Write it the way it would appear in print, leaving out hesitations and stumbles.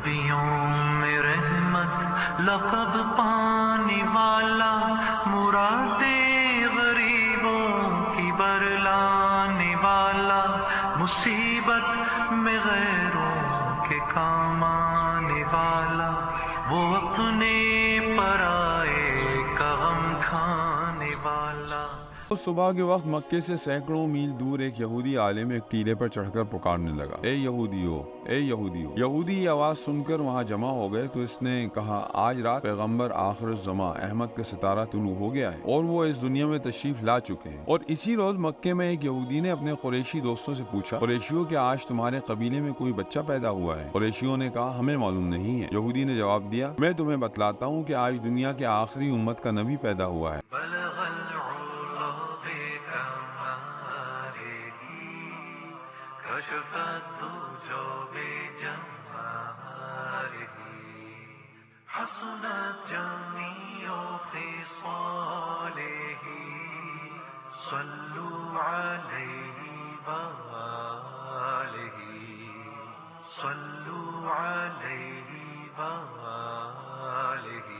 نبیوں میں رحمت لقب پانے والا، مراد غریبوں کی برلانے والا، مصیبت میں غیروں کے کام آنے والا، وہ اپنے پرائے کا غم کھانے والا۔ اس صبح کے وقت مکے سے سینکڑوں میل دور ایک یہودی عالم ایک ٹیلے پر چڑھ کر پکارنے لگا، اے یہودیو، اے یہودیو۔ یہودی یہ آواز سن کر وہاں جمع ہو گئے تو اس نے کہا، آج رات پیغمبر آخر الزماں احمد کا ستارہ طلوع ہو گیا ہے اور وہ اس دنیا میں تشریف لا چکے ہیں۔ اور اسی روز مکے میں ایک یہودی نے اپنے قریشی دوستوں سے پوچھا، قریشیوں کہ آج تمہارے قبیلے میں کوئی بچہ پیدا ہوا ہے؟ قریشیوں نے کہا، ہمیں معلوم نہیں ہے۔ یہودی نے جواب دیا، میں تمہیں بتلاتا ہوں کہ آج دنیا کے آخری امت کا نبی پیدا ہوا ہے۔ كشف الدجى بجماله، حسنت جميع خصاله، صلوا عليه وآله، صلوا عليه وآله۔